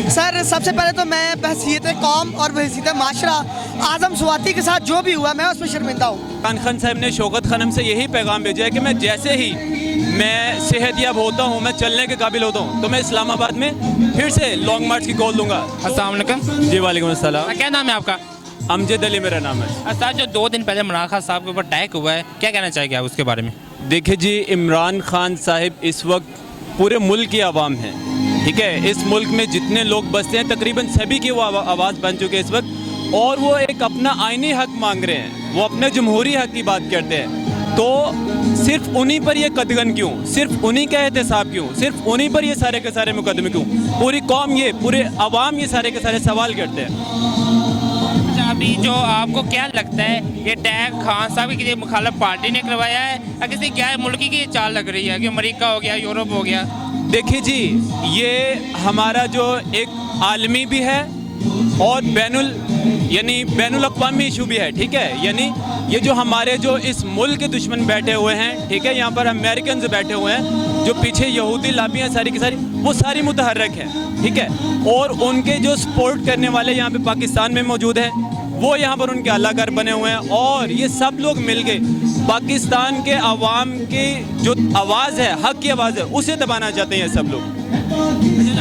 Sir सबसे पहले तो मैं बहसीयत कौम और बहसीयत माशरा आज़म स्वाति के साथ जो भी हुआ मैं उस पर शर्मिंदा हूँ। इमरान खान साहब ने शौकत खानम से यही पैगाम भेजा है कि मैं जैसे ही मैं सेहतयाब होता हूँ, मैं चलने के काबिल होता हूँ, तो मैं इस्लामाबाद में फिर से लॉन्ग मार्च की कॉल दूंगा। अस्सलाम वालेकुम। जी वालेकुम अस्सलाम। क्या नाम है आपका? अमजद अली मेरा नाम है। सर जो 2 दिन पहले इमरान खान साहब के ऊपर अटैक हुआ है, क्या कहना चाहेंगे आप उसके बारे में? देखिए जी, इमरान खान साहब इस वक्त पूरे मुल्क की आवाम है, ठीक है। इस मुल्क में जितने लोग बसते हैं तकरीबन सभी की वो आवाज़ बन चुके हैं इस वक्त, और वो एक अपना आईनी हक मांग रहे हैं, वो अपने जमहूरी हक की बात करते हैं। तो सिर्फ उन्हीं पर ये कदगन क्यों, सिर्फ उन्हीं का एहतसाब क्यों, सिर्फ उन्हीं पर ये सारे के सारे मुकदमे क्यों? पूरी कौम ये, पूरे अवाम ये सारे के सारे सवाल करते हैं। अच्छा, अभी जो आपको क्या लगता है ये अटैक खान साहब की किसी मुखालिफ पार्टी ने करवाया है या किसी गैर मुल्की की चाल लग रही है कि अमेरिका हो गया, यूरोप हो गया? देखिए जी, ये हमारा जो एक आलमी भी है और बैनुल अक़वामी इशू भी है, ठीक है। यानी ये जो हमारे जो इस मुल्क के दुश्मन बैठे हुए हैं, ठीक है, यहाँ पर अमेरिकन बैठे हुए हैं, जो पीछे यहूदी लाबियाँ सारी की सारी, वो सारी मुतहर्रक हैं, ठीक है। और उनके जो सपोर्ट करने वाले यहाँ पे पाकिस्तान में मौजूद हैं, वो यहाँ पर उनके अलाकार बने हुए हैं, और ये सब लोग मिल के पाकिस्तान के अवाम की जो आवाज़ है, हक की आवाज़ है, उसे दबाना चाहते हैं सब लोग।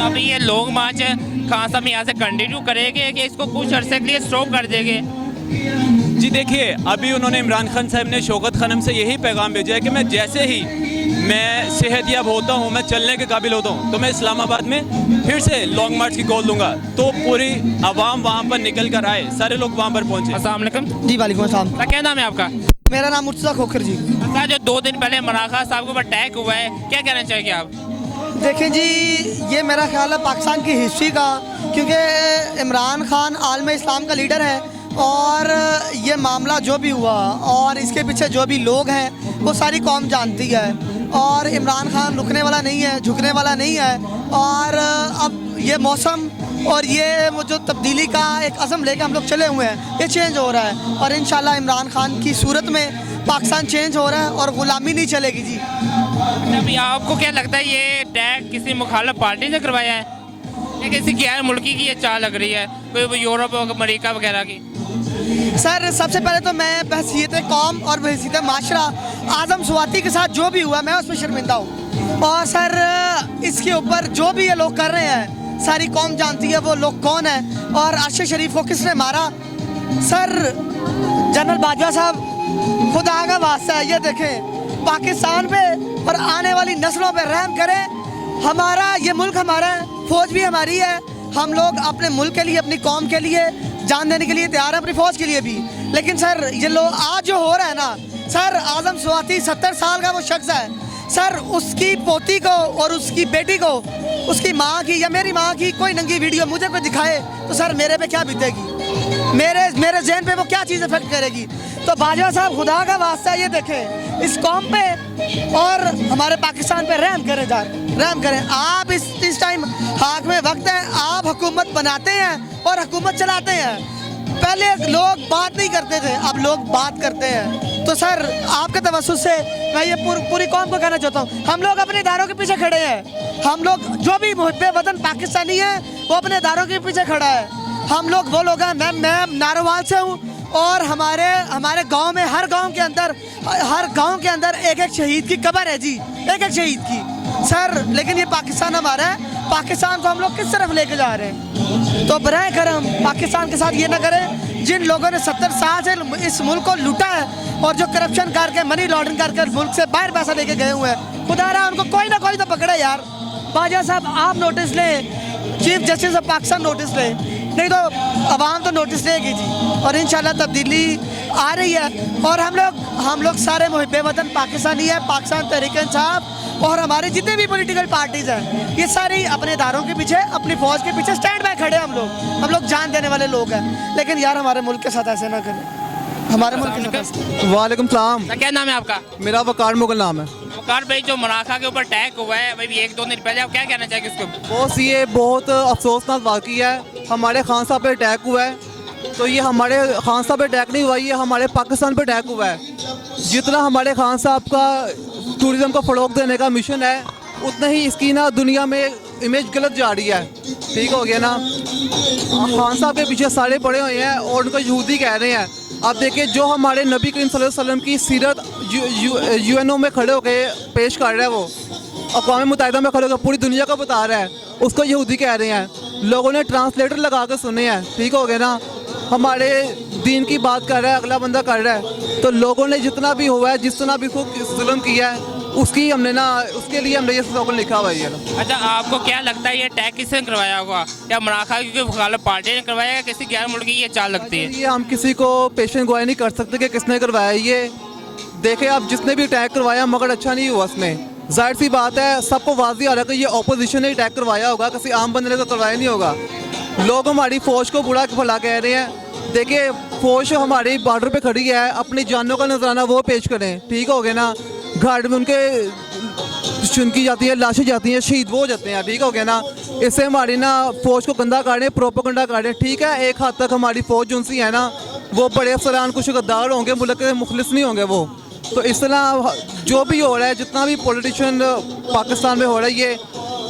अभी ये लोग मार्च खान साहब यहाँ से कंटिन्यू करेंगे कि इसको कुछ अरसे के लिए स्टॉप कर देंगे? जी देखिए, अभी उन्होंने इमरान खान साहब ने शौकत खानम से यही पैगाम भेजा है कि मैं जैसे ही मैं सेहतयाब होता हूँ, मैं चलने के काबिल होता हूँ, तो मैं इस्लामाबाद में फिर से लॉन्ग मार्च की कॉल दूंगा। तो पूरी आवाम वहाँ पर निकल कर आए, सारे लोग वहाँ पर पहुँचे। अस्सलाम वालेकुम। जी वालेकुम अस्सलाम। क्या नाम है आपका? मेरा नाम मुर्तज़ा खोखर जी। सर जो 2 दिन पहले इमरान खान साहब के ऊपर अटैक हुआ है, क्या कहना चाहेंगे आप? देखें जी, ये मेरा ख्याल है पाकिस्तान की हिस्ट्री का, क्योंकि इमरान खान आलम इस्लाम का लीडर है, और ये मामला जो भी हुआ और इसके पीछे जो भी लोग हैं वो सारी कौम जानती है, और इमरान खान रुकने वाला नहीं है, झुकने वाला नहीं है। और अब ये मौसम और ये वो जो तब्दीली का एक अज़म लेके हम लोग चले हुए हैं, ये चेंज हो रहा है, और इंशाल्लाह इमरान खान की सूरत में पाकिस्तान चेंज हो रहा है और ग़ुलामी नहीं चलेगी जी। अभी आपको क्या लगता है ये अटैक किसी मुखालिफ पार्टी ने करवाया है या किसी गैर मुल्की की ये चाल लग रही है, कोई यूरोप अमेरिका वगैरह की? सर सबसे पहले तो मैं बहसीयत कौम और बहसीयत माशरा आज़म स्वाति के साथ जो भी हुआ मैं उस पर शर्मिंदा हूँ। और सर इसके ऊपर जो भी ये लोग कर रहे हैं, सारी कौम जानती है वो लोग कौन है और अरशद शरीफ को किसने मारा। सर जनरल बाजवा साहब, खुदा का वास्ता है, ये देखें पाकिस्तान पे और आने वाली नस्लों पे रहम करें। हमारा ये मुल्क हमारा है, फ़ौज भी हमारी है, हम लोग अपने मुल्क के लिए, अपनी कौम के लिए जान देने के लिए तैयार हैं, अपनी फ़ौज के लिए भी। लेकिन सर ये लोग आज जो हो रहा है ना सर, आज़म स्वाति 70 साल का वो शख्स है सर, उसकी पोती को और उसकी बेटी को, उसकी माँ की या मेरी माँ की कोई नंगी वीडियो मुझे कोई दिखाए तो सर मेरे पे क्या बीतेगी, मेरे जहन पे वो क्या चीज़ इफेक्ट करेगी। तो बाजवा साहब, खुदा का वास्ता ये देखें इस कौम पे और हमारे पाकिस्तान पे रहम करें, रहम करें। आप इस टाइम हाथ में वक्त है, आप हुकूमत बनाते हैं और हुकूमत चलाते हैं। पहले लोग बात नहीं करते थे, अब लोग बात करते हैं। तो सर आपके तवज्जुह से मैं ये पूरी कौम को कहना चाहता हूँ, हम लोग अपने इदारों के पीछे खड़े हैं। हम लोग जो भी मुहब्बे वतन पाकिस्तानी है वो अपने इदारों के पीछे खड़ा है। हम लोग वो लोग हैं, मैं नारोवाल से हूँ, और हमारे गांव में हर गांव के अंदर एक एक शहीद की कब्र है जी, एक एक शहीद की सर। लेकिन ये पाकिस्तान हमारा है, पाकिस्तान को हम लोग किस तरफ लेके जा रहे हैं? तो बराए करम पाकिस्तान के साथ ये ना करें। जिन लोगों ने 70 साल से इस मुल्क को लूटा है और जो करप्शन करके, मनी लॉन्ड्रिंग करके मुल्क से बाहर पैसा लेके गए हुए हैं, खुदा रहा उनको कोई ना कोई तो पकड़े यार। बाजवा साहब आप नोटिस लें, chief justice of Pakistan notice लें, नहीं तो अवाम तो नोटिस लेगी जी। और इंशाल्लाह तब्दीली आ रही है, और हम लोग सारे मुहिब्बे वतन पाकिस्तानी है, पाकिस्तान तहरीक इंसाफ और हमारे जितने भी पॉलिटिकल पार्टीज़ हैं, ये सारी अपने इदारों के पीछे, अपनी फ़ौज के पीछे स्टैंड बाय खड़े हैं। हम लोग जान देने वाले लोग हैं, लेकिन यार हमारे मुल्क के साथ ऐसे ना करें, हमारे मुल्क के साथ। वालेकुम सलाम। क्या नाम है आपका? मेरा वकार मुगल नाम है। वकार भाई, जो मराखा के ऊपर अटैक हुआ है अभी 1-2 दिन पहले, आप क्या कहना चाहेंगे उसके ऊपर? बॉस ये बहुत अफसोसनाक वाक़ई है, हमारे खान साहब पे अटैक हुआ है, तो ये हमारे खान साहब पे अटैक नहीं हुआ, ये हमारे पाकिस्तान पे अटैक हुआ है। जितना हमारे खान साहब का टूरिज़म को फ़रोग़ देने का मिशन है, उतना ही इसकी ना दुनिया में इमेज गलत जा रही है। ठीक हो गया ना। खान साहब के पीछे सारे पड़े हुए हैं और उनको यहूदी कह रहे हैं। आप देखिए जो हमारे नबी करीम सल्लल्लाहु अलैहि वसल्लम की सीरत यूएनओ में खड़े होकर पेश कर रहा है, वो अक़वाम मुत्तहिदा में खड़े होकर पूरी दुनिया को बता रहा है, उसको यहूदी कह रहे हैं। लोगों ने ट्रांसलेटर लगा कर सुने हैं, ठीक हो गया ना। हमारे दीन की बात कर रहा है, अगला बंदा कर रहा है, तो लोगों ने जितना भी हुआ है, जितना भी जुल्म किया है, उसकी हमने ना, उसके लिए हमने ये स्लोगन लिखा हुआ है ये ना। अच्छा, आपको क्या लगता है ये अटैक किसने करवाया होगा? क्या इमरान खान की मुखालिफ पार्टी ने करवाया या किसी गैर मुल्क की ये चाल लगती है? ये हम किसी को पेशेंट गोया नहीं कर सकते कि किसने करवाया ये। देखे आप, जिसने भी अटैक करवाया मगर अच्छा नहीं हुआ उसमें। जाहिर सी बात है, सबको वाज़ी आ रहा है कि ये ऑपोजिशन ने अटैक करवाया होगा, किसी आम बंदे ने तो करवाया नहीं होगा। लोग हमारी फ़ौज को बुरा भला कह रहे हैं। देखिए फ़ौज हमारी बॉर्डर पे खड़ी है, अपनी जानों का नजराना वो पेश करें, ठीक हो गया ना। घाट में उनके चुनकी जाती है, लाशें जाती हैं, शहीद वो हो जाते हैं, ठीक हो गया ना। इससे हमारी ना फ़ौज को गंदा कर रहे हैं, प्रोपेगेंडा कर रहे हैं। ठीक है, एक हद तक हमारी फ़ौज जो सी है ना, वो बड़े अफसरान कुछ गद्दार होंगे, मुल्क के मुखलिस नहीं होंगे वो। तो इस तरह जो भी हो रहा है, जितना भी पॉलिटिशियन पाकिस्तान में हो रहा है, ये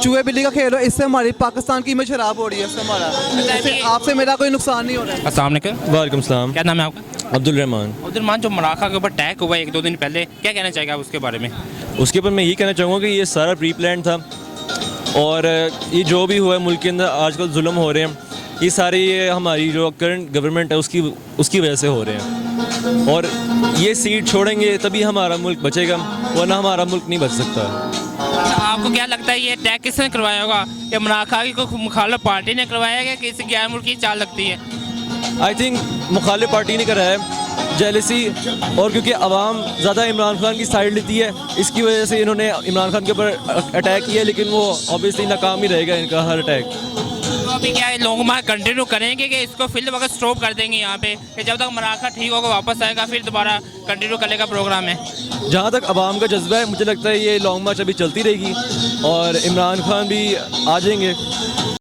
चूहे बिल्ली का खेल हो, इससे हमारी पाकिस्तान की इमेज खराब हो रही है। इससे हमारा, इससे आपसे मेरा कोई नुकसान नहीं हो रहा है। अस्सलाम वालेकुम। वालेकुम सलाम। क्या नाम है आपका? अब्दुल रहमान। अब्दुल रहमान, जो मराखा के ऊपर अटैक हुआ 1-2 दिन पहले, क्या कहना चाहेगा आप उसके बारे में? उसके ऊपर मैं यही कहना चाहूँगा कि ये सारा प्री प्लान था और ये जो भी हुआ है मुल्क के अंदर आजकल जुल्म हो रहे हैं, ये सारी ये हमारी जो करंट गवर्नमेंट है उसकी वजह से हो रहे हैं। और ये सीट छोड़ेंगे तभी हमारा मुल्क बचेगा, वरना हमारा मुल्क नहीं बच सकता। आपको क्या लगता है ये अटैक किसने करवाया होगा? या इमरान खान की मुखालिफ पार्टी ने करवाया या किसी गैर मुल्क की चाल लगती है? आई थिंक मुखालिफ पार्टी ने करा है, जेलसी, और क्योंकि आवाम ज़्यादा इमरान खान की साइड लेती है, इसकी वजह से इन्होंने इमरान खान के ऊपर अटैक किया। लेकिन वो ऑब्वियसली नाकाम ही रहेगा इनका हर अटैक। तो अभी क्या है, लोग वहाँ कंटिन्यू करेंगे कि इसको फिर वक्त स्टॉप कर देंगे यहाँ पे, कि जब तक मराठा ठीक होगा वापस आएगा फिर दोबारा कंटिन्यू करने का प्रोग्राम है? जहाँ तक आवाम का जज्बा है, मुझे लगता है ये लॉन्ग मार्च अभी चलती रहेगी और इमरान खान भी आ जाएंगे।